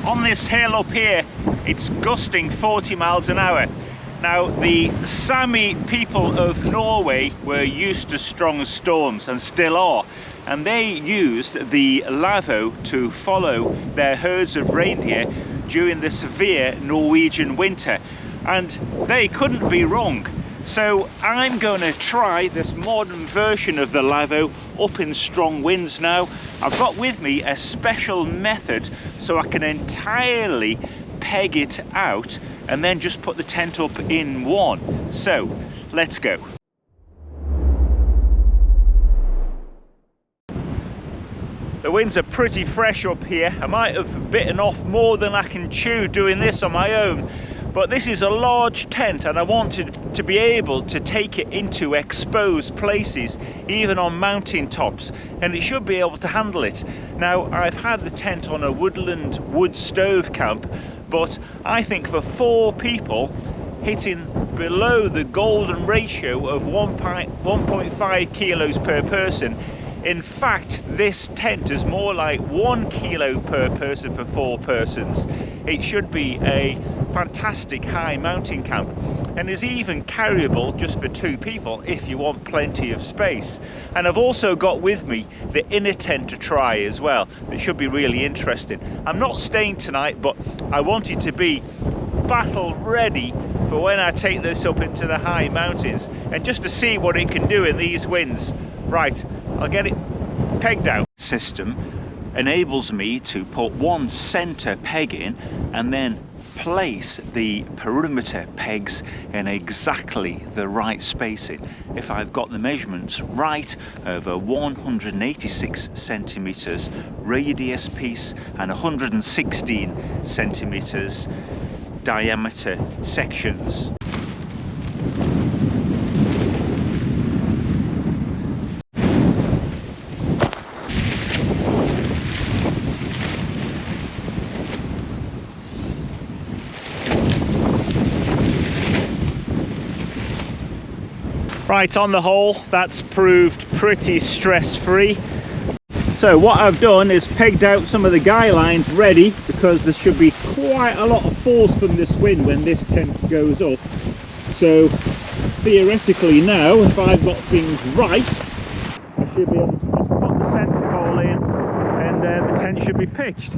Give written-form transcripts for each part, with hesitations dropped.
on this hill up here, it's gusting 40 miles an hour. Now, the SAMI people of Norway were used to strong storms and still are, and they used the Lavvo to follow their herds of reindeer during the severe Norwegian winter, and they couldn't be wrong. So I'm going to try this modern version of the Lavvo up in strong winds now. I've got with me a special method so I can entirely peg it out and then just put the tent up in one. So let's go. The winds are pretty fresh up here. I might have bitten off more than I can chew doing this on my own, but this is a large tent and I wanted to be able to take it into exposed places, even on mountain tops, and it should be able to handle it. Now, I've had the tent on a woodland wood stove camp, but I think for 4 people, hitting below the golden ratio of 1.5 kilos per person. In fact, this tent is more like 1 kilo per person for 4 persons. It should be a fantastic high mountain camp, and is even carryable just for 2 people if you want plenty of space. And I've also got with me the inner tent to try as well. It should be really interesting. I'm not staying tonight, but I want it to be battle ready for when I take this up into the high mountains, and just to see what it can do in these winds. Right, I'll get it pegged out. System enables me to put one center peg in and then place the perimeter pegs in exactly the right spacing. If I've got the measurements right, over 186 centimeters radius piece and 116 centimeters diameter sections. Right, on the whole, that's proved pretty stress-free. So what I've done is pegged out some of the guy lines ready, because there should be quite a lot of force from this wind when this tent goes up. So theoretically now, if I've got things right, I should be able to just put the centre hole in and the tent should be pitched.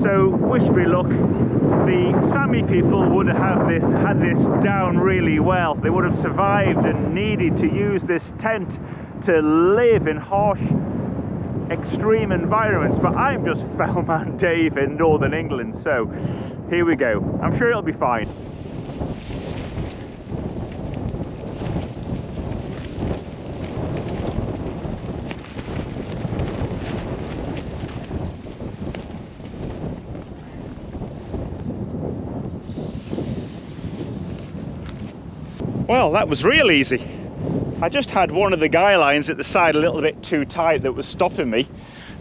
So wish me luck. The SAMI people would have had this down really well. They would have survived and needed to use this tent to live in harsh, extreme environments, but I'm just Fellman Dave in Northern England, so here we go. I'm sure it'll be fine. Well, that was real easy. I just had one of the guy lines at the side a little bit too tight that was stopping me,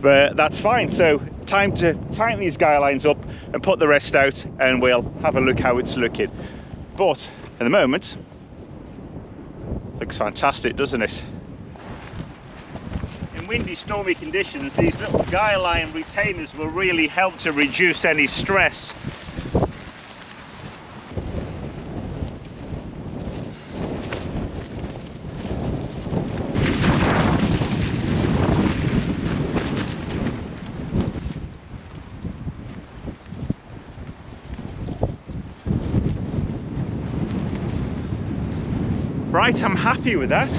but that's fine. So time to tighten these guy lines up and put the rest out, and we'll have a look how it's looking. But at the moment, looks fantastic, doesn't it? In windy, stormy conditions, these little guy line retainers will really help to reduce any stress. Right, I'm happy with that.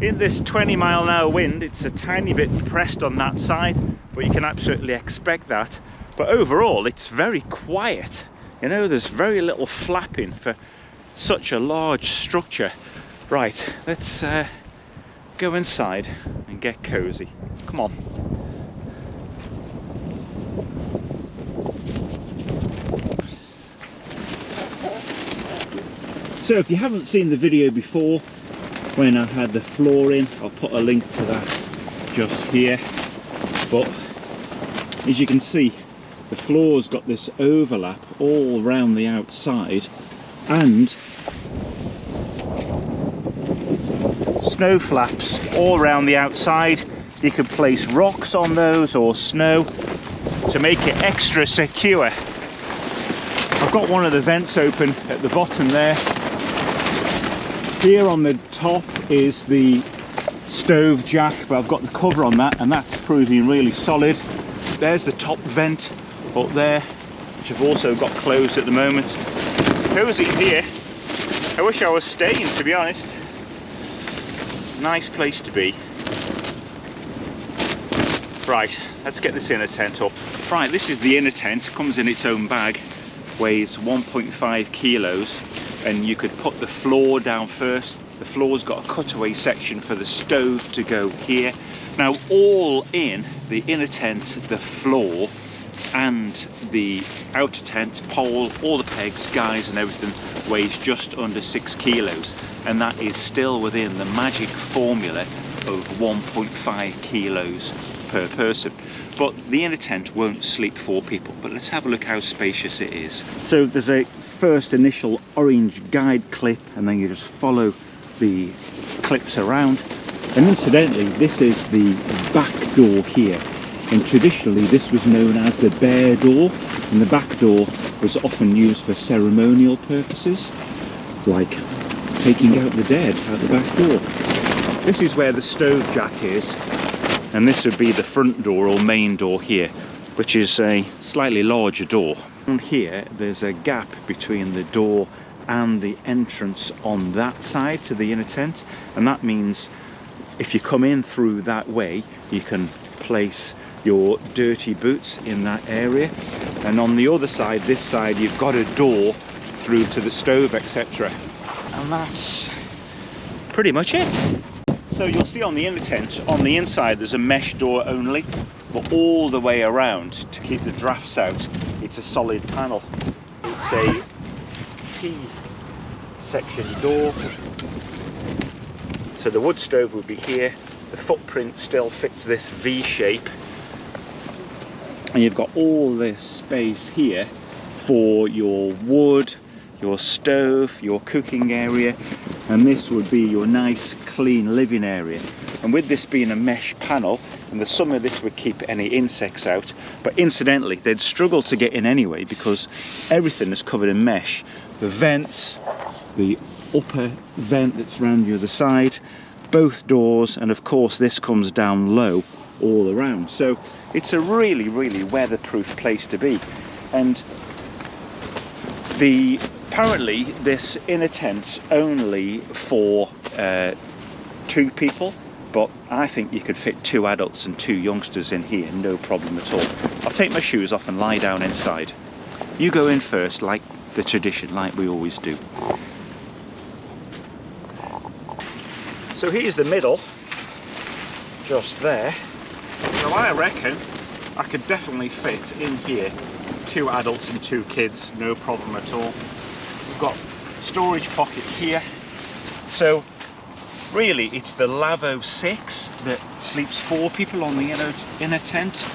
In this 20-mile-an-hour wind, it's a tiny bit depressed on that side, but you can absolutely expect that. But overall, it's very quiet. You know, there's very little flapping for such a large structure. Right, let's go inside and get cozy. Come on. So if you haven't seen the video before, when I had the floor in, I'll put a link to that just here. But as you can see, the floor's got this overlap all around the outside, and snow flaps all around the outside. You could place rocks on those or snow. to make it extra secure. I've got one of the vents open at the bottom there. Here on the top is the stove jack, but I've got the cover on that and that's proving really solid. There's the top vent up there, which I've also got closed at the moment. Cozy here. I wish I was staying, to be honest. Nice place to be. Right, let's get this inner tent up. Right, this is the inner tent. Comes in its own bag, weighs 1.5 kilos, and you could put the floor down first. The floor's got a cutaway section for the stove to go here. Now, all in the inner tent, the floor and the outer tent, pole, all the pegs, guys and everything weighs just under 6 kilos, and that is still within the magic formula of 1.5 kilos per person. But the inner tent won't sleep 4 people, but let's have a look how spacious it is. So there's a first initial orange guide clip, and then you just follow the clips around. And incidentally, this is the back door here, and traditionally this was known as the bare door, and the back door was often used for ceremonial purposes, like taking out the dead out the back door. This is where the stove jack is, and this would be the front door or main door here, which is a slightly larger door. And here there's a gap between the door and the entrance on that side to the inner tent, and that means if you come in through that way you can place your dirty boots in that area, and on the other side, this side, you've got a door through to the stove, etc. And that's pretty much it. So you'll see on the inner tent, on the inside there's a mesh door only, but all the way around to keep the drafts out it's a solid panel. It's a T-section door. So the wood stove would be here. The footprint still fits this V shape, and you've got all this space here for your wood, your stove, your cooking area, and this would be your nice clean living area. And with this being a mesh panel, in the summer this would keep any insects out, but incidentally they'd struggle to get in anyway because everything is covered in mesh. The vents, the upper vent that's around the other side, both doors, and of course this comes down low all around. So it's a really, really weatherproof place to be. And apparently this inner tent's only for 2 people, but I think you could fit 2 adults and 2 youngsters in here, no problem at all. I'll take my shoes off and lie down inside. You go in first, like the tradition, like we always do. So here's the middle, just there. So I reckon I could definitely fit in here 2 adults and 2 kids, no problem at all. We've got storage pockets here. So really it's the Lavvo 6 that sleeps 4 people on the inner tent.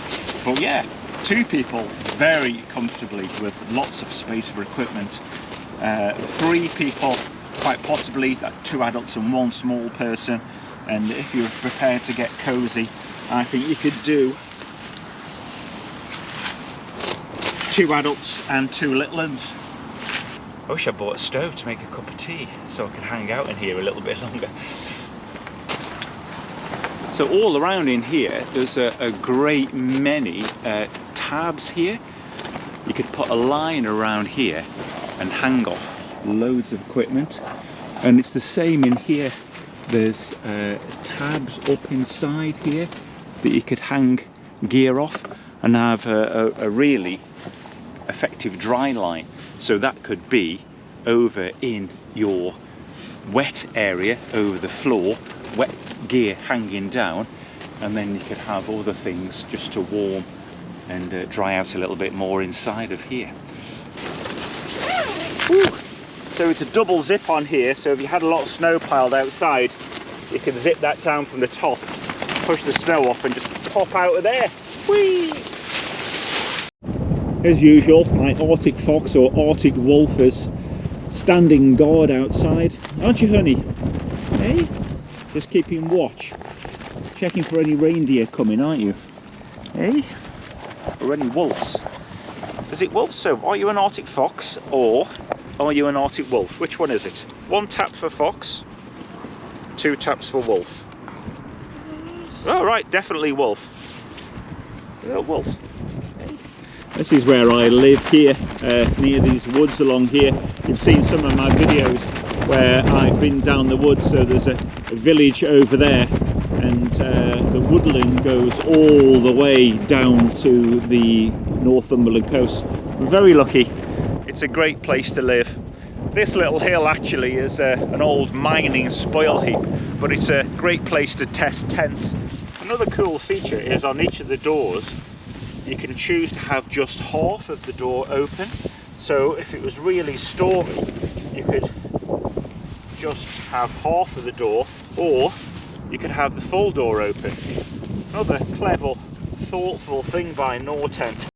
But yeah, 2 people very comfortably with lots of space for equipment. 3 people quite possibly, 2 adults and 1 small person. And if you're prepared to get cozy, I think you could do 2 adults and 2 little ones. I wish I bought a stove to make a cup of tea so I could hang out in here a little bit longer. So all around in here there's a great many tabs here. You could put a line around here and hang off loads of equipment, and it's the same in here. There's tabs up inside here that you could hang gear off and have a really effective dry line. So that could be over in your wet area, over the floor, wet gear hanging down, and then you could have other things just to warm and dry out a little bit more inside of here. Woo. So it's a double zip on here, so if you had a lot of snow piled outside, you can zip that down from the top, push the snow off and just pop out of there. Whee! As usual, my Arctic fox or Arctic wolf is standing guard outside. Aren't you, honey? Hey? Just keeping watch. Checking for any reindeer coming, aren't you? Hey? or any wolves. Is it wolves? So are you an Arctic fox or are you an Arctic wolf? Which one is it? 1 tap for fox, 2 taps for wolf. Oh right, definitely wolf. Oh, wolf. This is where I live here, near these woods along here. You've seen some of my videos where I've been down the woods, so there's a village over there, and the woodland goes all the way down to the Northumberland coast. We're very lucky. It's a great place to live. This little hill actually is an old mining spoil heap, but it's a great place to test tents. Another cool feature is on each of the doors you can choose to have just half of the door open. So if it was really stormy, you could just have half of the door, or you could have the full door open. Another clever, thoughtful thing by NORTENT.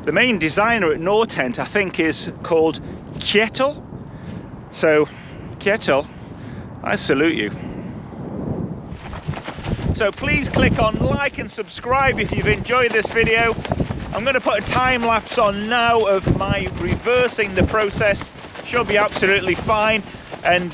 The main designer at NORTENT, I think, is called Kjetil. So Kjetil, I salute you. So please click on like and subscribe if you've enjoyed this video. I'm going to put a time lapse on now of my reversing the process. Should be absolutely fine. And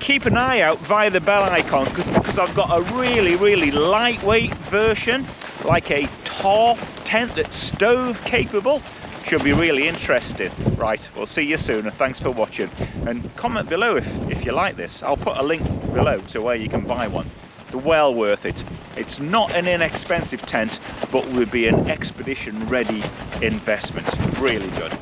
keep an eye out via the bell icon, because I've got a really lightweight version, like a tar tent that's stove capable. Should be really interesting. Right, we'll see you soon, and thanks for watching. And comment below if you like this. I'll put a link below to where you can buy one. Well worth it. It's not an inexpensive tent, but would be an expedition ready investment. Really good.